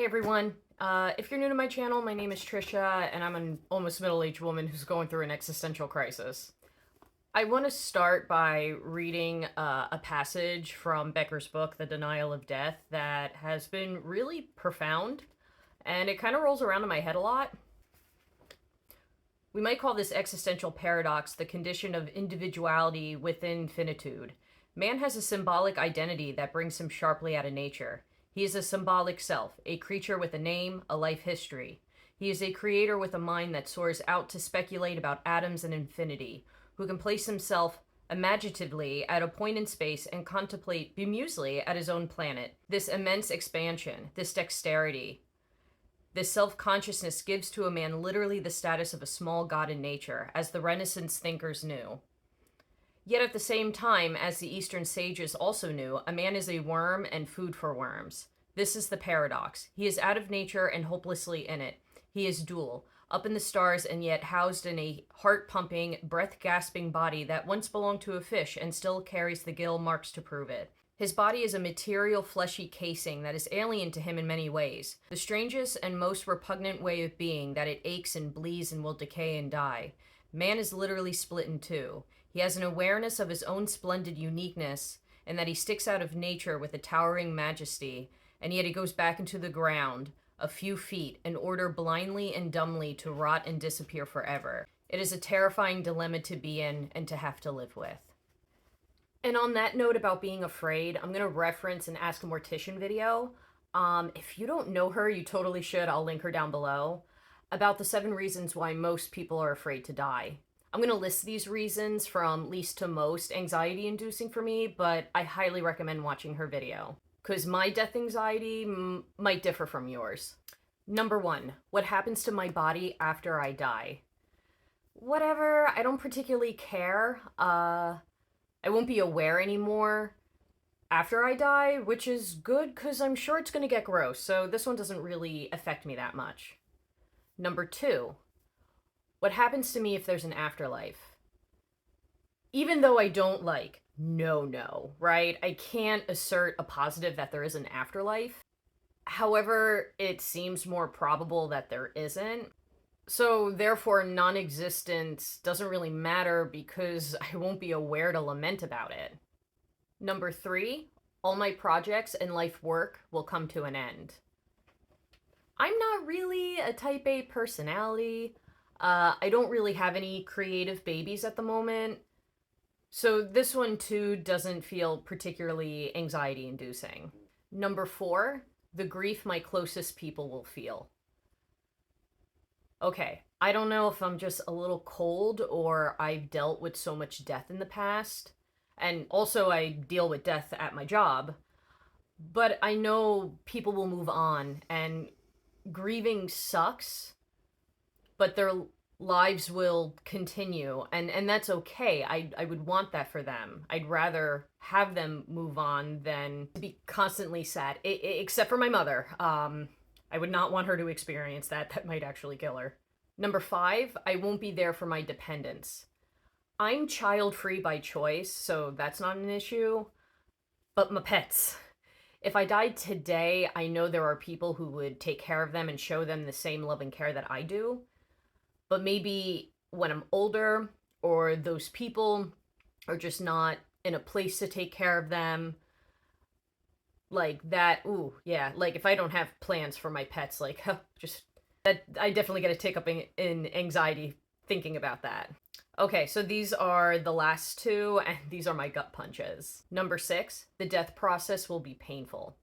Hey everyone, if you're new to my channel, my name is Trisha, and I'm an almost middle-aged woman who's going through an existential crisis. I want to start by reading a passage from Becker's book, The Denial of Death, that has been really profound, and it kind of rolls around in my head a lot. We might call this existential paradox the condition of individuality within finitude. Man has a symbolic identity that brings him sharply out of nature. He is a symbolic self, a creature with a name, a life history. He is a creator with a mind that soars out to speculate about atoms and infinity, who can place himself imaginatively at a point in space and contemplate bemusely at his own planet. This immense expansion, this dexterity, this self-consciousness gives to a man literally the status of a small god in nature, as the Renaissance thinkers knew. Yet at the same time, as the Eastern sages also knew, a man is a worm and food for worms. This is the paradox. He is out of nature and hopelessly in it. He is dual, up in the stars and yet housed in a heart-pumping, breath-gasping body that once belonged to a fish and still carries the gill marks to prove it. His body is a material, fleshy casing that is alien to him in many ways. The strangest and most repugnant way of being, that it aches and bleeds and will decay and die. Man is literally split in two. He has an awareness of his own splendid uniqueness, and that he sticks out of nature with a towering majesty, and yet he goes back into the ground, a few feet, in order blindly and dumbly to rot and disappear forever. It is a terrifying dilemma to be in and to have to live with. And on that note about being afraid, I'm going to reference an Ask a Mortician video. If you don't know her, you totally should. I'll link her down below. About the 7 reasons why most people are afraid to die. I'm going to list these reasons from least to most anxiety-inducing for me, but I highly recommend watching her video, because my death anxiety might differ from yours. Number 1, what happens to my body after I die? Whatever, I don't particularly care. I won't be aware anymore after I die, which is good, because I'm sure it's going to get gross, so this one doesn't really affect me that much. Number 2, what happens to me if there's an afterlife? Even though I don't no, right? I can't assert a positive that there is an afterlife. However, it seems more probable that there isn't. So therefore, non-existence doesn't really matter because I won't be aware to lament about it. Number 3, all my projects and life work will come to an end. I'm not really a type A personality. I don't really have any creative babies at the moment. So this one too doesn't feel particularly anxiety-inducing. Number 4, the grief my closest people will feel. Okay, I don't know if I'm just a little cold or I've dealt with so much death in the past. And also I deal with death at my job. But I know people will move on, and grieving sucks, but their lives will continue, and that's okay. I would want that for them. I'd rather have them move on than to be constantly sad, except for my mother. I would not want her to experience that. That might actually kill her. Number 5, I won't be there for my dependents. I'm child-free by choice, so that's not an issue, but my pets. If I died today, I know there are people who would take care of them and show them the same love and care that I do. But maybe when I'm older, or those people are just not in a place to take care of them, like that, ooh, yeah, like if I don't have plans for my pets, like, just, that, I definitely get a tick up in anxiety thinking about that. Okay, so these are the last 2, and these are my gut punches. Number 6, the death process will be painful.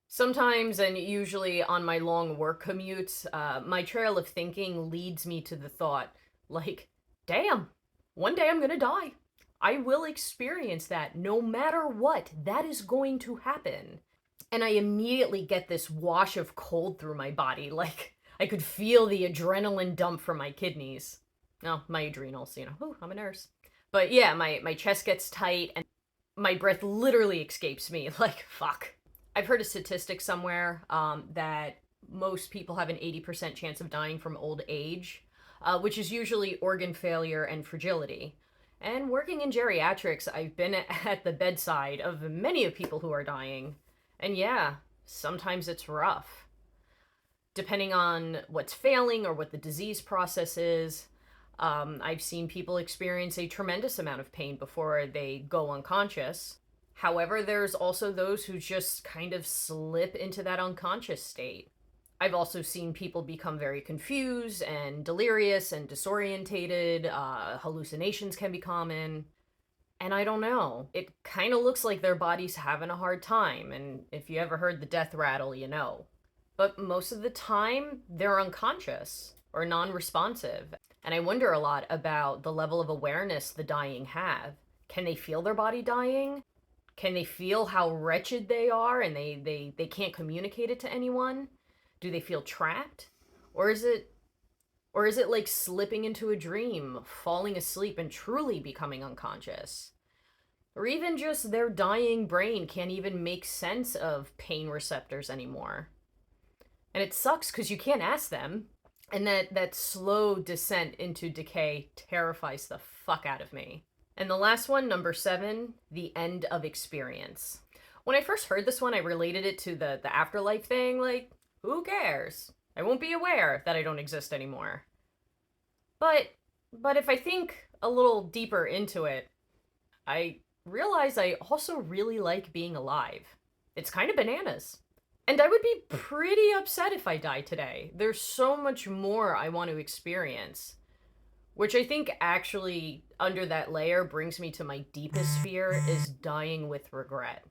Sometimes, and usually on my long work commutes, my trail of thinking leads me to the thought, like, damn, one day I'm gonna die. I will experience that no matter what. That is going to happen. And I immediately get this wash of cold through my body, like I could feel the adrenaline dump from my kidneys. No, my adrenals, you know. Ooh, I'm a nurse. But yeah, my chest gets tight and my breath literally escapes me. Like, fuck. I've heard a statistic somewhere that most people have an 80% chance of dying from old age, which is usually organ failure and fragility. And working in geriatrics, I've been at the bedside of many of people who are dying. And yeah, sometimes it's rough. depending on what's failing or what the disease process is. I've seen people experience a tremendous amount of pain before they go unconscious. However, there's also those who just kind of slip into that unconscious state. I've also seen people become very confused and delirious and disorientated. Hallucinations can be common. And I don't know. It kind of looks like their body's having a hard time. And if you ever heard the death rattle, you know. But most of the time, they're unconscious or non-responsive. And I wonder a lot about the level of awareness the dying have. Can they feel their body dying? Can they feel how wretched they are and they can't communicate it to anyone? Do they feel trapped? Or is it like slipping into a dream, falling asleep and truly becoming unconscious? Or even just their dying brain can't even make sense of pain receptors anymore. And it sucks because you can't ask them. And that slow descent into decay terrifies the fuck out of me. And the last one, number 7, the end of experience. When I first heard this one, I related it to the afterlife thing. Like, who cares? I won't be aware that I don't exist anymore. But if I think a little deeper into it, I realize I also really like being alive. It's kind of bananas. And I would be pretty upset if I died today. There's so much more I want to experience. Which I think actually, under that layer, brings me to my deepest fear, is dying with regret.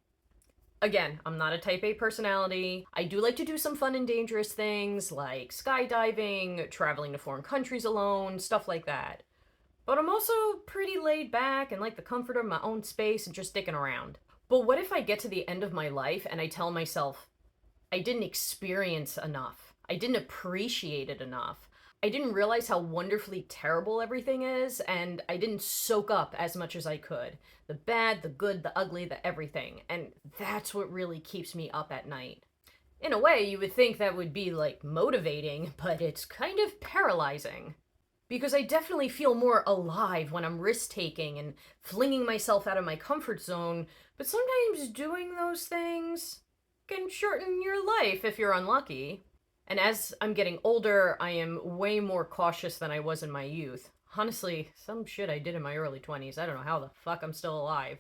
Again, I'm not a type A personality. I do like to do some fun and dangerous things, like skydiving, traveling to foreign countries alone, stuff like that. But I'm also pretty laid back and like the comfort of my own space and just sticking around. But what if I get to the end of my life and I tell myself, I didn't experience enough. I didn't appreciate it enough. I didn't realize how wonderfully terrible everything is, and I didn't soak up as much as I could. The bad, the good, the ugly, the everything. And that's what really keeps me up at night. In a way, you would think that would be, like, motivating, but it's kind of paralyzing. Because I definitely feel more alive when I'm risk-taking and flinging myself out of my comfort zone, but sometimes doing those things can shorten your life if you're unlucky. And as I'm getting older, I am way more cautious than I was in my youth. Honestly, some shit I did in my early 20s, I don't know how the fuck I'm still alive.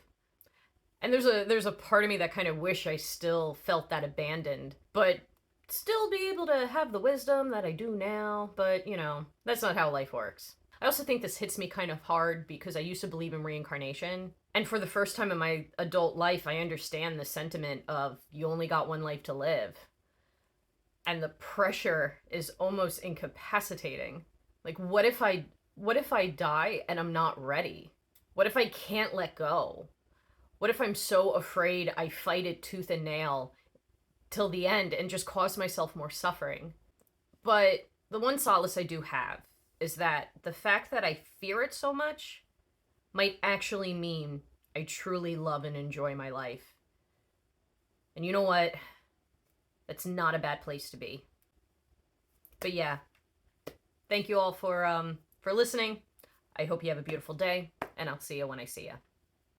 And there's a part of me that kind of wish I still felt that abandoned, but still be able to have the wisdom that I do now, but, you know, that's not how life works. I also think this hits me kind of hard because I used to believe in reincarnation. And for the first time in my adult life, I understand the sentiment of you only got one life to live. And the pressure is almost incapacitating. Like, what if I die and I'm not ready? What if I can't let go? What if I'm so afraid I fight it tooth and nail till the end and just cause myself more suffering? But the one solace I do have is that the fact that I fear it so much might actually mean I truly love and enjoy my life. And you know what? That's not a bad place to be. But yeah, thank you all for listening. I hope you have a beautiful day, and I'll see you when I see you.